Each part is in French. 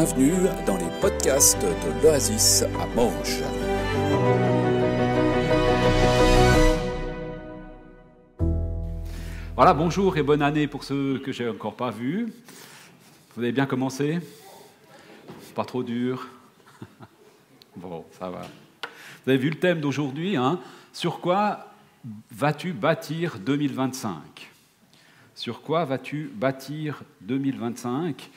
Bienvenue dans les podcasts de l'Oasis à Morges. Voilà, bonjour et bonne année pour ceux que j'ai encore pas vus. Vous avez bien commencé? Pas trop dur? Bon, ça va. Vous avez vu le thème d'aujourd'hui, hein? Sur quoi vas-tu bâtir 2025? Sur quoi vas-tu bâtir 2025?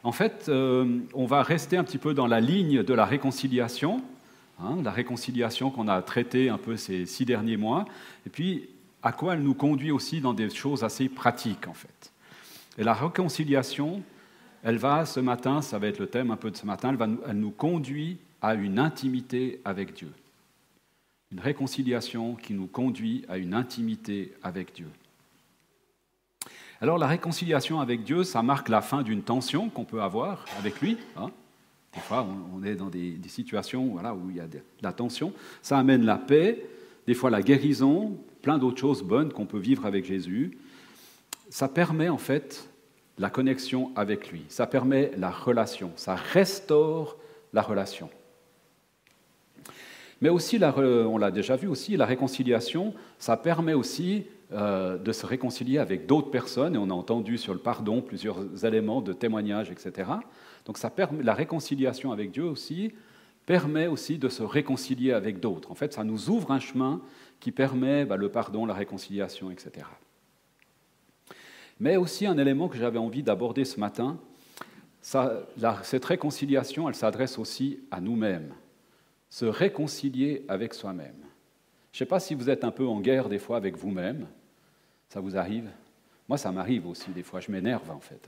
En fait, on va rester un petit peu dans la ligne de la réconciliation, hein, la réconciliation qu'on a traitée un peu ces 6 derniers mois, et puis à quoi elle nous conduit aussi dans des choses assez pratiques, en fait. Et la réconciliation, elle va, ce matin, ça va être le thème un peu de ce matin, elle nous conduit à une intimité avec Dieu. Une réconciliation qui nous conduit à une intimité avec Dieu. Alors la réconciliation avec Dieu, ça marque la fin d'une tension qu'on peut avoir avec lui. Hein. Des fois, on est dans des situations voilà, où il y a de la tension. Ça amène la paix, des fois la guérison, plein d'autres choses bonnes qu'on peut vivre avec Jésus. Ça permet en fait la connexion avec lui. Ça permet la relation. Ça restaure la relation. Mais aussi, on l'a déjà vu aussi, la réconciliation, ça permet aussi de se réconcilier avec d'autres personnes, et on a entendu sur le pardon plusieurs éléments de témoignage, etc. Donc la réconciliation avec Dieu aussi permet aussi de se réconcilier avec d'autres. En fait, ça nous ouvre un chemin qui permet le pardon, la réconciliation, etc. Mais aussi un élément que j'avais envie d'aborder ce matin, cette réconciliation, elle s'adresse aussi à nous-mêmes. Se réconcilier avec soi-même. Je ne sais pas si vous êtes un peu en guerre des fois avec vous-même. Ça vous arrive? Moi, ça m'arrive aussi des fois. Je m'énerve en fait.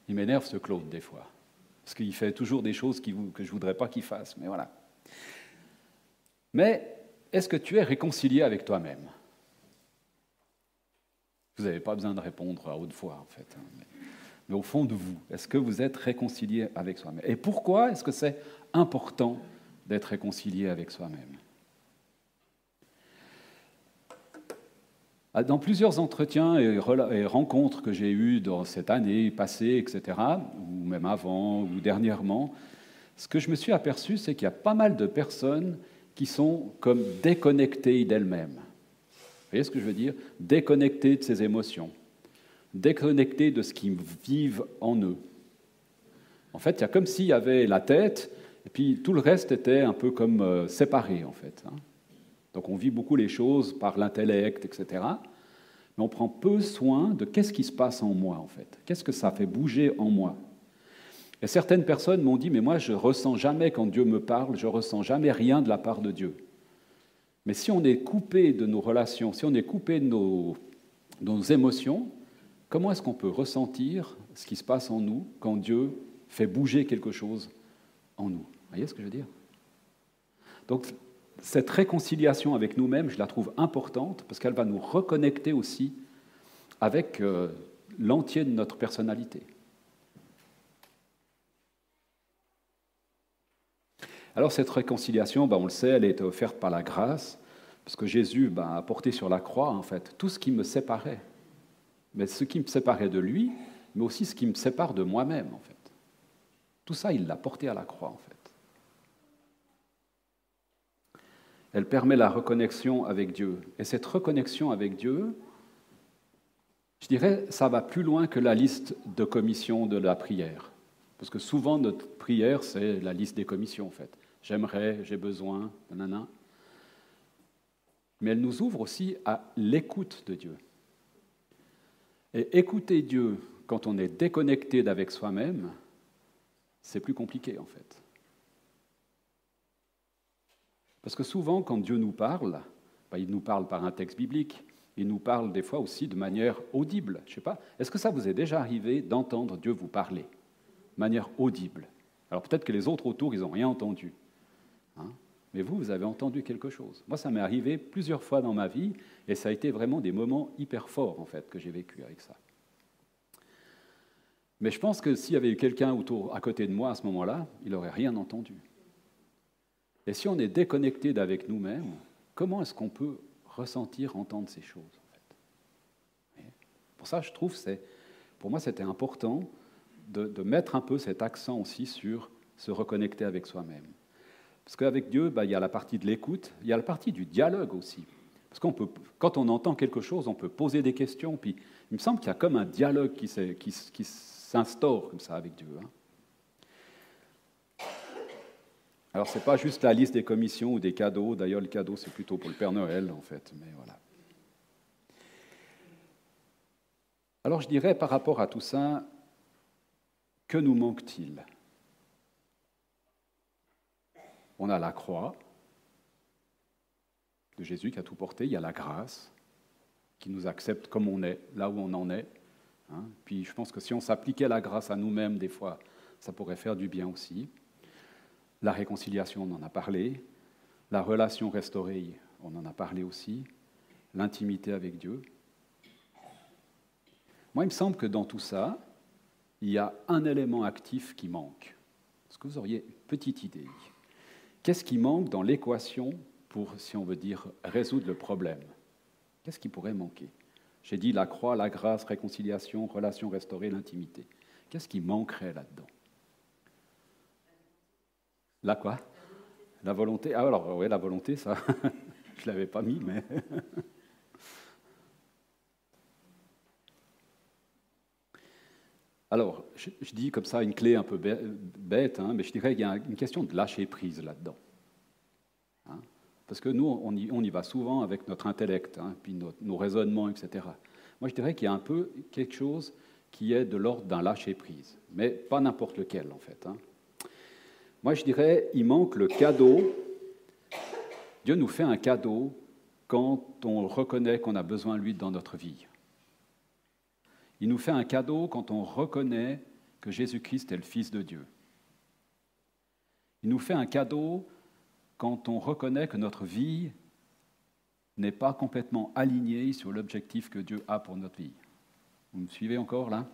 Il m'énerve ce Claude des fois. Parce qu'il fait toujours des choses que je ne voudrais pas qu'il fasse. Mais voilà. Mais est-ce que tu es réconcilié avec toi-même? Vous n'avez pas besoin de répondre à haute voix en fait. Mais au fond de vous, est-ce que vous êtes réconcilié avec soi-même? Et pourquoi est-ce que c'est important d'être réconcilié avec soi-même? Dans plusieurs entretiens et rencontres que j'ai eues dans cette année passée, etc., ou même avant, ou dernièrement, ce que je me suis aperçu, c'est qu'il y a pas mal de personnes qui sont comme déconnectées d'elles-mêmes. Vous voyez ce que je veux dire? Déconnectées de ses émotions, déconnectées de ce qu'ils vivent en eux. En fait, il y a comme s'il y avait la tête, et puis tout le reste était un peu comme séparé, en fait. Donc on vit beaucoup les choses par l'intellect, etc. Mais on prend peu soin de qu'est-ce qui se passe en moi, en fait. Qu'est-ce que ça fait bouger en moi? Et certaines personnes m'ont dit, mais moi je ne ressens jamais quand Dieu me parle, je ne ressens jamais rien de la part de Dieu. Mais si on est coupé de nos relations, si on est coupé de nos émotions, comment est-ce qu'on peut ressentir ce qui se passe en nous quand Dieu fait bouger quelque chose en nous? Vous voyez ce que je veux dire? Donc, cette réconciliation avec nous-mêmes, je la trouve importante parce qu'elle va nous reconnecter aussi avec l'entier de notre personnalité. Alors cette réconciliation, on le sait, elle est offerte par la grâce, parce que Jésus a porté sur la croix, en fait, tout ce qui me séparait. Mais ce qui me séparait de lui, mais aussi ce qui me sépare de moi-même, en fait. Tout ça, il l'a porté à la croix, en fait. Elle permet la reconnexion avec Dieu. Et cette reconnexion avec Dieu, je dirais, ça va plus loin que la liste de commissions de la prière. Parce que souvent, notre prière, c'est la liste des commissions, en fait. J'aimerais, j'ai besoin, nanana. Mais elle nous ouvre aussi à l'écoute de Dieu. Et écouter Dieu quand on est déconnecté d'avec soi-même, c'est plus compliqué, en fait. Parce que souvent, quand Dieu nous parle, il nous parle par un texte biblique, il nous parle des fois aussi de manière audible. Je ne sais pas, est-ce que ça vous est déjà arrivé d'entendre Dieu vous parler de manière audible? Alors peut-être que les autres autour, ils n'ont rien entendu. Mais vous avez entendu quelque chose. Moi, ça m'est arrivé plusieurs fois dans ma vie, et ça a été vraiment des moments hyper forts, en fait, que j'ai vécu avec ça. Mais je pense que s'il y avait eu quelqu'un à côté de moi à ce moment-là, il n'aurait rien entendu. Et si on est déconnecté d'avec nous-mêmes, comment est-ce qu'on peut ressentir, entendre ces choses, en fait? Pour ça, je trouve, pour moi, c'était important de mettre un peu cet accent aussi sur se reconnecter avec soi-même. Parce qu'avec Dieu, il y a la partie de l'écoute, il y a la partie du dialogue aussi. Parce quand on entend quelque chose, on peut poser des questions, puis il me semble qu'il y a comme un dialogue qui s'instaure comme ça avec Dieu. Alors, ce n'est pas juste la liste des commissions ou des cadeaux. D'ailleurs, le cadeau, c'est plutôt pour le Père Noël, en fait. Mais voilà. Alors, je dirais, par rapport à tout ça, que nous manque-t-il? On a la croix de Jésus qui a tout porté. Il y a la grâce qui nous accepte comme on est, là où on en est. Puis, je pense que si on s'appliquait la grâce à nous-mêmes, des fois, ça pourrait faire du bien aussi. La réconciliation, on en a parlé. La relation restaurée, on en a parlé aussi. L'intimité avec Dieu. Moi, il me semble que dans tout ça, il y a un élément actif qui manque. Est-ce que vous auriez une petite idée? Qu'est-ce qui manque dans l'équation pour, si on veut dire, résoudre le problème? Qu'est-ce qui pourrait manquer? J'ai dit la croix, la grâce, réconciliation, relation restaurée, l'intimité. Qu'est-ce qui manquerait là-dedans? La quoi? La volonté. Ah alors, oui, la volonté, ça, je ne l'avais pas mis, mais... Alors, je dis comme ça une clé un peu bête, mais je dirais qu'il y a une question de lâcher prise là-dedans. Parce que nous, on y va souvent avec notre intellect, puis nos raisonnements, etc. Moi, je dirais qu'il y a un peu quelque chose qui est de l'ordre d'un lâcher prise, mais pas n'importe lequel, en fait. Moi, je dirais, il manque le cadeau. Dieu nous fait un cadeau quand on reconnaît qu'on a besoin de lui dans notre vie. Il nous fait un cadeau quand on reconnaît que Jésus-Christ est le Fils de Dieu. Il nous fait un cadeau quand on reconnaît que notre vie n'est pas complètement alignée sur l'objectif que Dieu a pour notre vie. Vous me suivez encore là?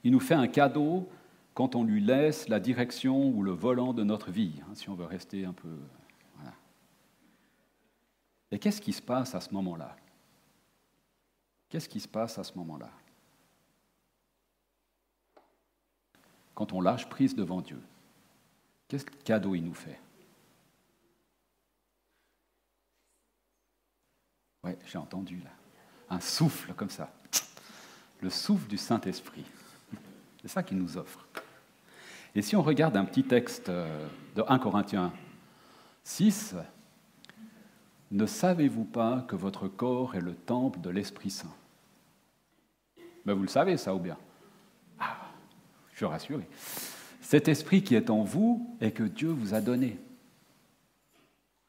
Il nous fait un cadeau quand on lui laisse la direction ou le volant de notre vie, si on veut rester un peu... Voilà. Et qu'est-ce qui se passe à ce moment-là? Qu'est-ce qui se passe à ce moment-là? Quand on lâche prise devant Dieu, quel cadeau il nous fait? Oui, j'ai entendu là. Un souffle comme ça. Le souffle du Saint-Esprit. C'est ça qu'il nous offre. Et si on regarde un petit texte de 1 Corinthiens 6, « Ne savez-vous pas que votre corps est le temple de l'Esprit Saint ?» Mais vous le savez, ça, ou bien? Ah, je suis rassuré. Cet esprit qui est en vous et que Dieu vous a donné.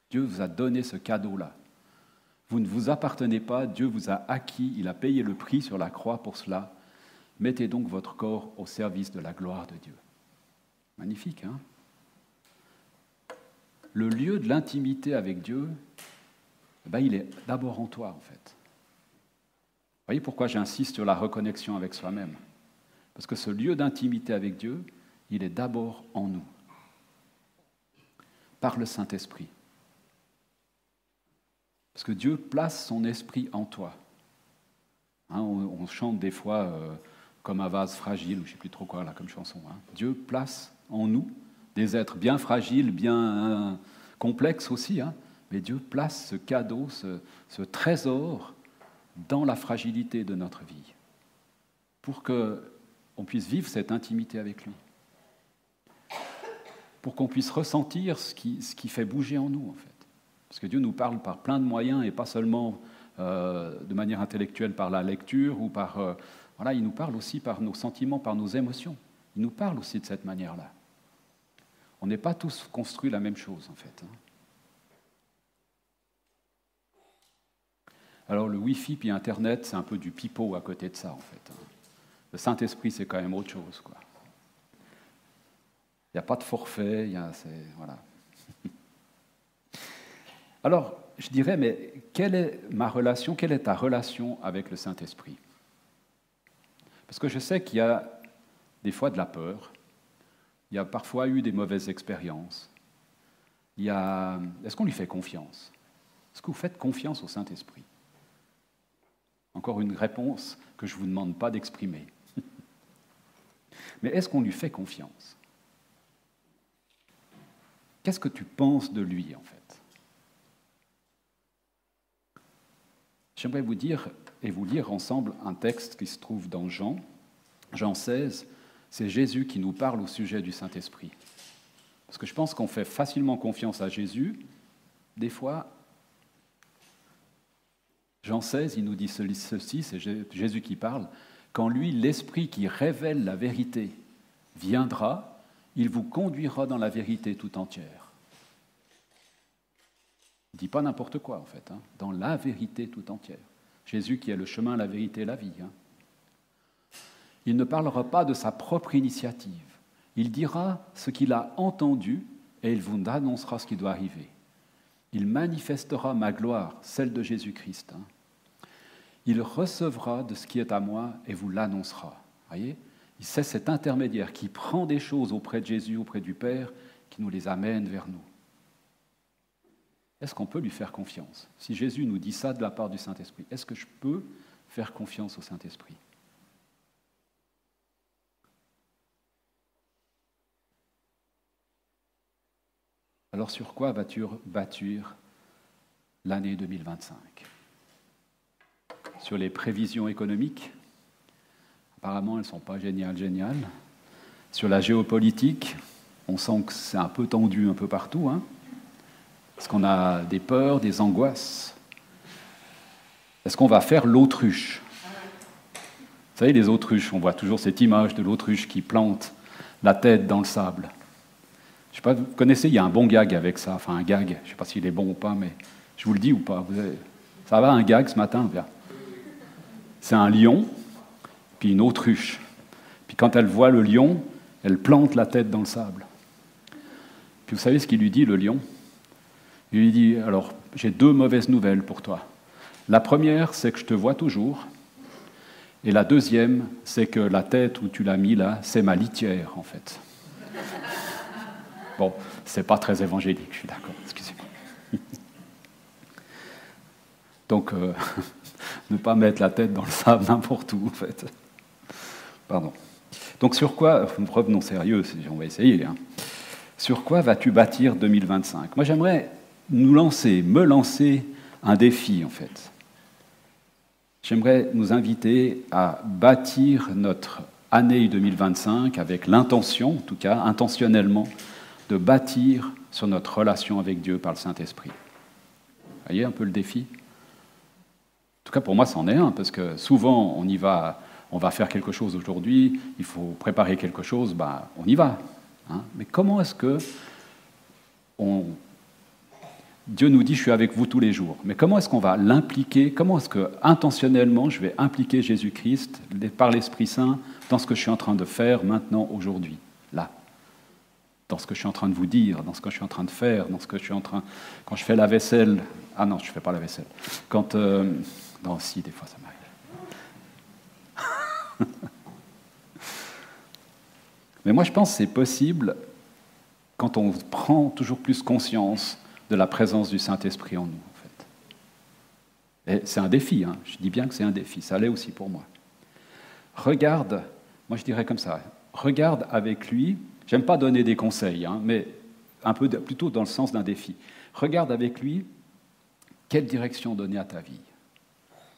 Dieu vous a donné ce cadeau-là. Vous ne vous appartenez pas, Dieu vous a acquis, il a payé le prix sur la croix pour cela. Mettez donc votre corps au service de la gloire de Dieu. Magnifique, hein? Le lieu de l'intimité avec Dieu, il est d'abord en toi, en fait. Vous voyez pourquoi j'insiste sur la reconnexion avec soi-même? Parce que ce lieu d'intimité avec Dieu, il est d'abord en nous, par le Saint-Esprit. Parce que Dieu place son esprit en toi. On chante des fois comme un vase fragile, ou je ne sais plus trop quoi là comme chanson. Dieu place en nous des êtres bien fragiles, bien complexes aussi, mais Dieu place ce cadeau, ce trésor dans la fragilité de notre vie, pour qu'on puisse vivre cette intimité avec lui, pour qu'on puisse ressentir ce qui fait bouger en nous, en fait. Parce que Dieu nous parle par plein de moyens, et pas seulement de manière intellectuelle par la lecture, ou par... il nous parle aussi par nos sentiments, par nos émotions. Il nous parle aussi de cette manière-là. On n'est pas tous construits la même chose, en fait. Alors le Wi-Fi puis Internet, c'est un peu du pipeau à côté de ça, en fait. Le Saint-Esprit, c'est quand même autre chose, quoi. Il n'y a pas de forfait, voilà. Alors, je dirais, mais quelle est ta relation avec le Saint-Esprit? Parce que je sais qu'il y a des fois de la peur, il y a parfois eu des mauvaises expériences. Est-ce qu'on lui fait confiance? Est-ce que vous faites confiance au Saint-Esprit? Encore une réponse que je ne vous demande pas d'exprimer. Mais est-ce qu'on lui fait confiance? Qu'est-ce que tu penses de lui, en fait? J'aimerais vous dire et vous lire ensemble un texte qui se trouve dans Jean 16. C'est Jésus qui nous parle au sujet du Saint-Esprit. Parce que je pense qu'on fait facilement confiance à Jésus. Des fois, Jean 16, il nous dit ceci, c'est Jésus qui parle. Quand lui, l'Esprit qui révèle la vérité, viendra, il vous conduira dans la vérité tout entière. Il ne dit pas n'importe quoi, en fait, hein, dans la vérité tout entière. Jésus qui est le chemin, la vérité et la vie. Hein. Il ne parlera pas de sa propre initiative. Il dira ce qu'il a entendu et il vous annoncera ce qui doit arriver. Il manifestera ma gloire, celle de Jésus-Christ. Hein. Il recevra de ce qui est à moi et vous l'annoncera. Voyez, c'est cet intermédiaire qui prend des choses auprès de Jésus, auprès du Père, qui nous les amène vers nous. Est-ce qu'on peut lui faire confiance? Si Jésus nous dit ça de la part du Saint-Esprit, est-ce que je peux faire confiance au Saint-Esprit? Alors sur quoi vas-tu bâtir l'année 2025? Sur les prévisions économiques? Apparemment, elles ne sont pas géniales. Sur la géopolitique, on sent que c'est un peu tendu un peu partout. Hein, parce qu'on a des peurs, des angoisses. Est-ce qu'on va faire l'autruche? Vous savez, les autruches, on voit toujours cette image de l'autruche qui plante la tête dans le sable. Je ne sais pas, vous connaissez, il y a un bon gag avec ça, enfin un gag, je ne sais pas s'il est bon ou pas, mais je vous le dis ou pas. Ça va un gag ce matin, bien. C'est un lion, puis une autruche. Puis quand elle voit le lion, elle plante la tête dans le sable. Puis vous savez ce qu'il lui dit, le lion? Il lui dit, alors, j'ai 2 mauvaises nouvelles pour toi. La première, c'est que je te vois toujours. Et la deuxième, c'est que la tête où tu l'as mis là, c'est ma litière, en fait. Bon, c'est pas très évangélique, je suis d'accord, excusez-moi. Donc, ne pas mettre la tête dans le sable n'importe où, en fait. Pardon. Donc, sur quoi, revenons sérieux, on va essayer, hein. Sur quoi vas-tu bâtir 2025? Moi, j'aimerais me lancer un défi, en fait. J'aimerais nous inviter à bâtir notre année 2025 avec l'intention, en tout cas intentionnellement, de bâtir sur notre relation avec Dieu par le Saint-Esprit. Vous voyez un peu le défi? En tout cas, pour moi, c'en est un, parce que souvent, on va faire quelque chose aujourd'hui, il faut préparer quelque chose, on y va. Hein. Mais comment est-ce que Dieu nous dit « je suis avec vous tous les jours ». Mais comment est-ce qu'on va l'impliquer? Comment est-ce que, intentionnellement, je vais impliquer Jésus-Christ par l'Esprit Saint dans ce que je suis en train de faire maintenant, aujourd'hui, là? Dans ce que je suis en train de vous dire, dans ce que je suis en train de faire, dans ce que je suis en train... Quand je fais la vaisselle... Ah non, je ne fais pas la vaisselle. Quand... Non, si, des fois, ça m'arrive. Mais moi, je pense que c'est possible quand on prend toujours plus conscience de la présence du Saint-Esprit en nous, en fait. Et c'est un défi, hein. Je dis bien que c'est un défi, ça l'est aussi pour moi. Regarde, moi je dirais comme ça, regarde avec lui, j'aime pas donner des conseils, hein, mais un peu plutôt dans le sens d'un défi. Regarde avec lui quelle direction donner à ta vie.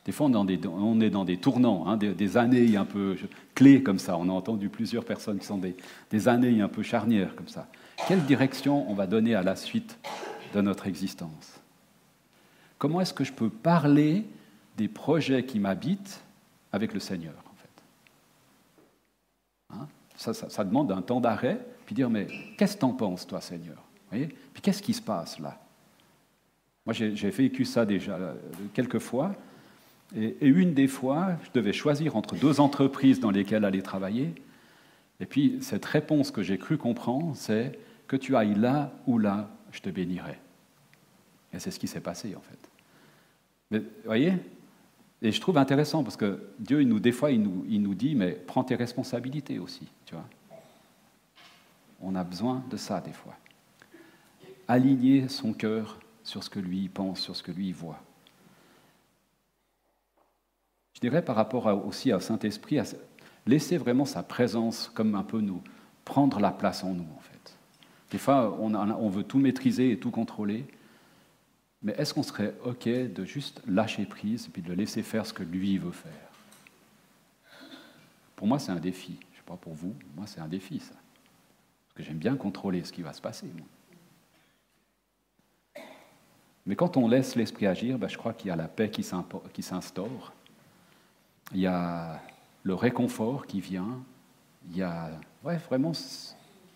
Des fois, on est dans des tournants, hein, des années un peu clés comme ça. On a entendu plusieurs personnes qui sont des années un peu charnières comme ça. Quelle direction on va donner à la suite de notre existence? Comment est-ce que je peux parler des projets qui m'habitent avec le Seigneur, en fait? Hein? Ça demande un temps d'arrêt, puis dire, mais qu'est-ce que tu en penses, toi, Seigneur? Vous voyez? Puis qu'est-ce qui se passe là? Moi, j'ai vécu ça déjà quelques fois. Et une des fois, je devais choisir entre 2 entreprises dans lesquelles aller travailler. Et puis, cette réponse que j'ai cru comprendre, c'est que tu ailles là ou là, je te bénirai. Et c'est ce qui s'est passé, en fait. Mais, vous voyez? Et je trouve intéressant, parce que Dieu, des fois, il nous dit, mais prends tes responsabilités aussi, tu vois. On a besoin de ça, des fois. Aligner son cœur sur ce que lui pense, sur ce que lui voit. Je dirais par rapport aussi au Saint-Esprit, Laisser vraiment sa présence comme un peu nous, prendre la place en nous, en fait. Des fois, on veut tout maîtriser et tout contrôler, mais est-ce qu'on serait OK de juste lâcher prise et puis de le laisser faire ce que lui veut faire? Pour moi, c'est un défi. Je ne sais pas pour vous, moi, c'est un défi, ça. Parce que j'aime bien contrôler ce qui va se passer, moi. Mais quand on laisse l'esprit agir, je crois qu'il y a la paix qui s'instaure, il y a le réconfort qui vient, il y a vraiment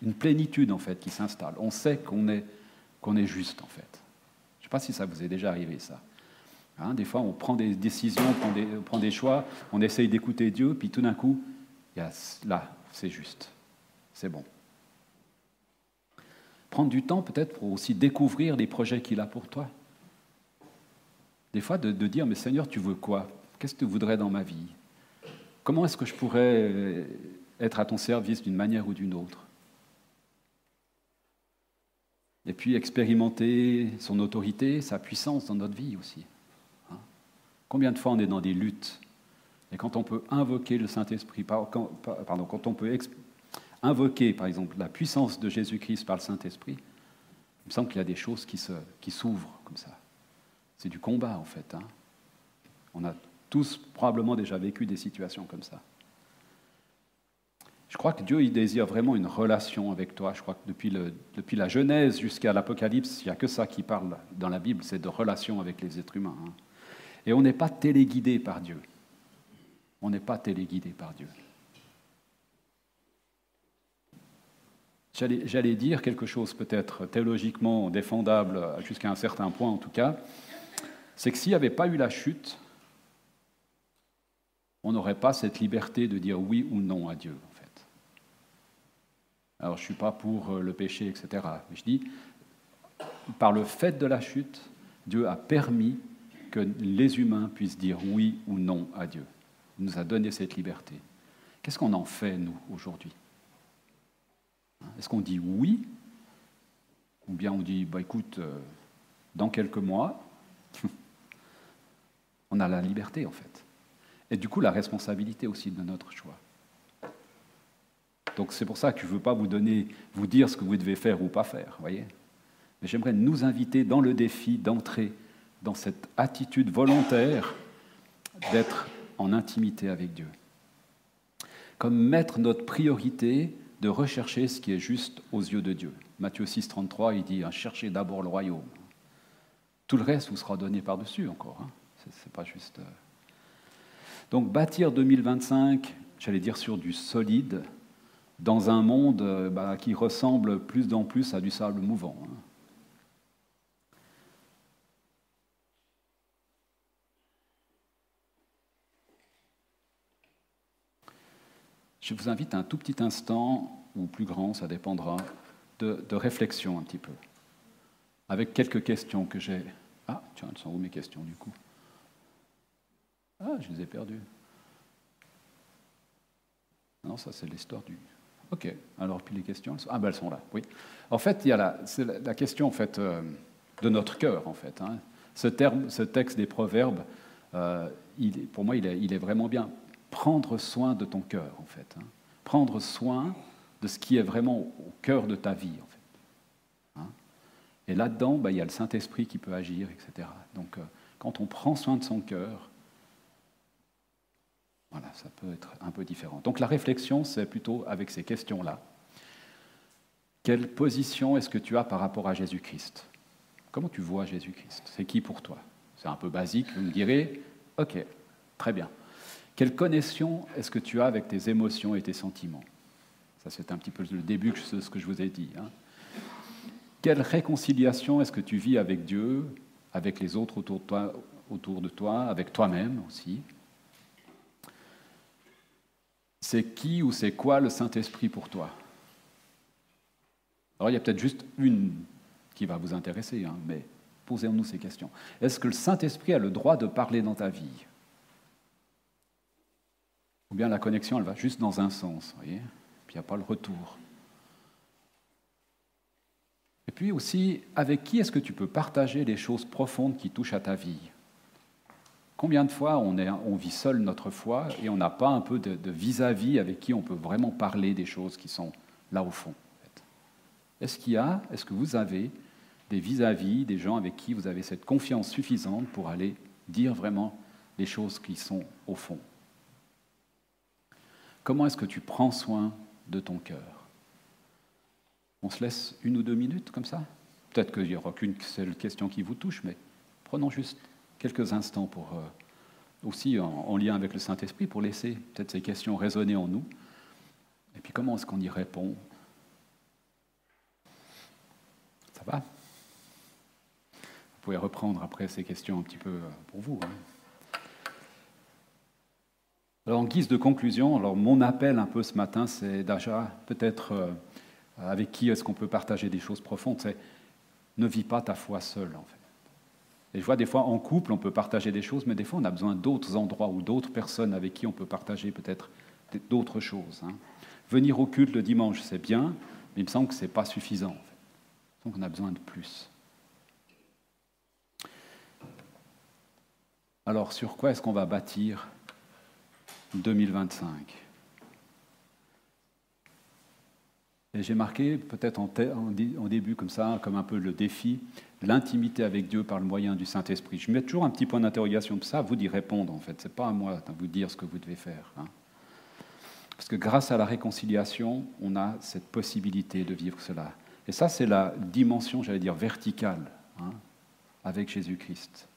une plénitude en fait qui s'installe. On sait qu'on est juste en fait. Je ne sais pas si ça vous est déjà arrivé ça. Hein, des fois on prend des décisions, on prend des choix, on essaye d'écouter Dieu, puis tout d'un coup, là, c'est juste, c'est bon. Prendre du temps peut-être pour aussi découvrir les projets qu'il a pour toi. Des fois de dire, mais Seigneur, tu veux quoi? Qu'est-ce que tu voudrais dans ma vie? Comment est-ce que je pourrais être à ton service d'une manière ou d'une autre? Et puis expérimenter son autorité, sa puissance dans notre vie aussi. Hein? Combien de fois on est dans des luttes? Et quand on peut invoquer le Saint-Esprit, quand on peut invoquer, par exemple, la puissance de Jésus-Christ par le Saint-Esprit, il me semble qu'il y a des choses qui s'ouvrent comme ça. C'est du combat, en fait. Hein. On a tous probablement déjà vécu des situations comme ça. Je crois que Dieu, il désire vraiment une relation avec toi. Je crois que depuis la Genèse jusqu'à l'Apocalypse, il n'y a que ça qui parle dans la Bible, c'est de relation avec les êtres humains. Hein. Et on n'est pas téléguidé par Dieu. On n'est pas téléguidé par Dieu. J'allais dire quelque chose peut-être théologiquement défendable jusqu'à un certain point en tout cas, c'est que s'il n'y avait pas eu la chute, on n'aurait pas cette liberté de dire oui ou non à Dieu en fait. Alors je ne suis pas pour le péché, etc. Mais je dis, par le fait de la chute, Dieu a permis que les humains puissent dire oui ou non à Dieu. Il nous a donné cette liberté. Qu'est-ce qu'on en fait, nous, aujourd'hui? Est-ce qu'on dit oui? Ou bien on dit, écoute, dans quelques mois, on a la liberté, en fait. Et du coup, la responsabilité aussi de notre choix. Donc c'est pour ça que je ne veux pas vous dire ce que vous devez faire ou pas faire, voyez. Mais j'aimerais nous inviter dans le défi d'entrer dans cette attitude volontaire d'être en intimité avec Dieu. Comme mettre notre priorité de rechercher ce qui est juste aux yeux de Dieu. Matthieu 6, 33, il dit « Cherchez d'abord le royaume ». Tout le reste vous sera donné par-dessus encore. Hein. C'est pas juste... Donc bâtir 2025, j'allais dire sur du solide, dans un monde qui ressemble plus en plus à du sable mouvant. Hein. Je vous invite un tout petit instant, ou plus grand, ça dépendra, de réflexion un petit peu, avec quelques questions que j'ai. Ah, tiens, elles sont où mes questions du coup? Ah, je les ai perdues. Non, ça c'est l'histoire du... Ok, alors puis les questions, elles sont là, oui. En fait, il y a la question en fait, de notre cœur, en fait. Hein. Ce texte des Proverbes, pour moi, il est vraiment bien. Prendre soin de ton cœur, en fait. Hein. Prendre soin de ce qui est vraiment au cœur de ta vie, en fait. Hein. Et là-dedans, il y a le Saint-Esprit qui peut agir, etc. Donc, quand on prend soin de son cœur, voilà, ça peut être un peu différent. Donc, la réflexion, c'est plutôt avec ces questions-là. Quelle position est-ce que tu as par rapport à Jésus-Christ? Comment tu vois Jésus-Christ? C'est qui pour toi? C'est un peu basique, vous me direz, ok, très bien. Quelle connexion est-ce que tu as avec tes émotions et tes sentiments? Ça, c'est un petit peu le début de ce que je vous ai dit. Hein. Quelle réconciliation est-ce que tu vis avec Dieu, avec les autres autour de toi, avec toi-même aussi? C'est qui ou c'est quoi le Saint-Esprit pour toi? Alors, il y a peut-être juste une qui va vous intéresser, hein, mais posez-nous ces questions. Est-ce que le Saint-Esprit a le droit de parler dans ta vie? Ou bien la connexion, elle va juste dans un sens, vous voyez? Puis il n'y a pas le retour. Et puis aussi, avec qui est-ce que tu peux partager les choses profondes qui touchent à ta vie? Combien de fois on vit seul notre foi et on n'a pas un peu de vis-à-vis avec qui on peut vraiment parler des choses qui sont là au fond, en fait. Est-ce que vous avez des vis-à-vis, des gens avec qui vous avez cette confiance suffisante pour aller dire vraiment les choses qui sont au fond? Comment est-ce que tu prends soin de ton cœur? On se laisse 1 ou 2 minutes comme ça? Peut-être qu'il n'y aura qu'une seule question qui vous touche, mais prenons juste quelques instants pour, aussi en lien avec le Saint-Esprit, pour laisser peut-être ces questions résonner en nous. Et puis comment est-ce qu'on y répond? Ça va? Vous pouvez reprendre après ces questions un petit peu pour vous. Alors en guise de conclusion, alors mon appel un peu ce matin, c'est déjà peut-être avec qui est-ce qu'on peut partager des choses profondes, c'est ne vis pas ta foi seul en fait. Et je vois des fois en couple, on peut partager des choses, mais des fois on a besoin d'autres endroits ou d'autres personnes avec qui on peut partager peut-être d'autres choses. Venir au culte le dimanche, c'est bien, mais il me semble que ce n'est pas suffisant. En fait. Donc on a besoin de plus. Alors sur quoi est-ce qu'on va bâtir 2025? Et j'ai marqué, peut-être en début comme ça, comme un peu le défi, l'intimité avec Dieu par le moyen du Saint-Esprit. Je mets toujours un petit point d'interrogation de ça, à vous d'y répondre en fait. Ce n'est pas à moi de vous dire ce que vous devez faire. Parce que grâce à la réconciliation, on a cette possibilité de vivre cela. Et ça, c'est la dimension, j'allais dire, verticale, avec Jésus-Christ,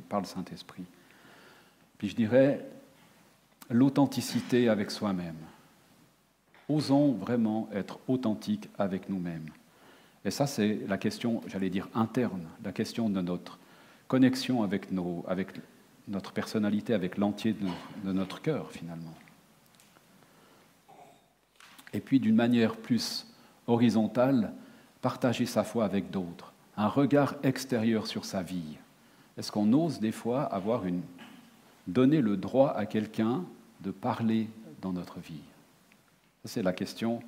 par le Saint-Esprit. Puis je dirais, l'authenticité avec soi-même. Osons vraiment être authentiques avec nous-mêmes. Et ça, c'est la question, j'allais dire, interne, la question de notre connexion avec notre personnalité, avec l'entier de notre cœur, finalement. Et puis, d'une manière plus horizontale, partager sa foi avec d'autres, un regard extérieur sur sa vie. Est-ce qu'on ose des fois donner le droit à quelqu'un de parler dans notre vie? Ça, c'est la question.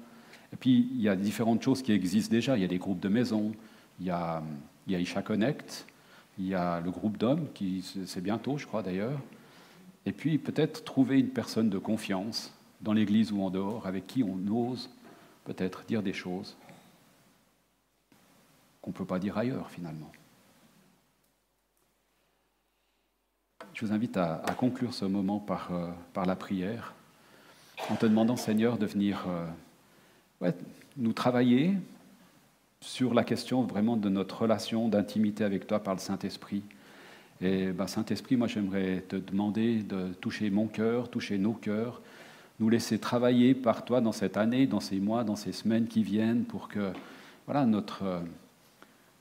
Et puis, il y a différentes choses qui existent déjà. Il y a des groupes de maison, il y a Isha Connect, il y a le groupe d'hommes, c'est bientôt, je crois d'ailleurs. Et puis, peut-être trouver une personne de confiance dans l'église ou en dehors, avec qui on ose peut-être dire des choses qu'on ne peut pas dire ailleurs, finalement. Je vous invite à conclure ce moment par la prière, en te demandant, Seigneur, de venir nous travailler sur la question vraiment de notre relation d'intimité avec toi par le Saint-Esprit. Et Saint-Esprit, moi j'aimerais te demander de toucher mon cœur, toucher nos cœurs, nous laisser travailler par toi dans cette année, dans ces mois, dans ces semaines qui viennent, pour que notre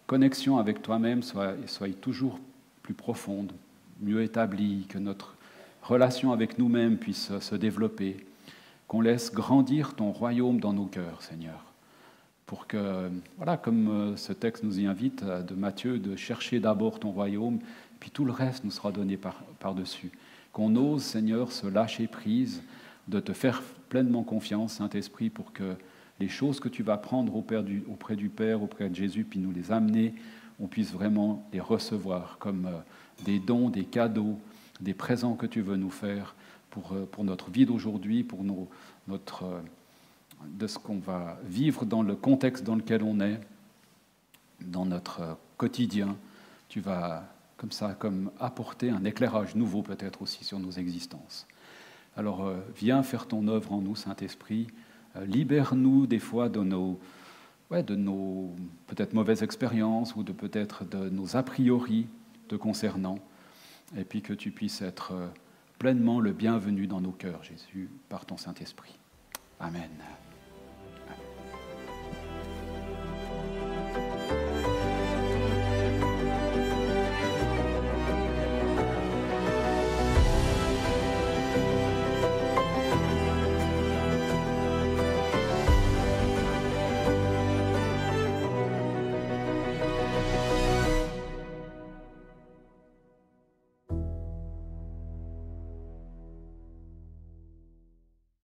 connexion avec toi-même soit toujours plus profonde, mieux établie, que notre relation avec nous-mêmes puisse se développer, qu'on laisse grandir ton royaume dans nos cœurs, Seigneur, pour que, comme ce texte nous y invite de Matthieu, de chercher d'abord ton royaume, puis tout le reste nous sera donné par-dessus. Qu'on ose, Seigneur, se lâcher prise, de te faire pleinement confiance, Saint-Esprit, pour que les choses que tu vas prendre auprès du Père, auprès de Jésus, puis nous les amener, on puisse vraiment les recevoir comme des dons, des cadeaux, des présents que tu veux nous faire pour notre vie d'aujourd'hui, pour de ce qu'on va vivre dans le contexte dans lequel on est, dans notre quotidien. Tu vas comme apporter un éclairage nouveau peut-être aussi sur nos existences. Alors viens faire ton œuvre en nous, Saint-Esprit. Libère-nous des fois de nos peut-être mauvaises expériences ou peut-être de nos a priori te concernant, et puis que tu puisses être pleinement le bienvenu dans nos cœurs, Jésus, par ton Saint-Esprit. Amen.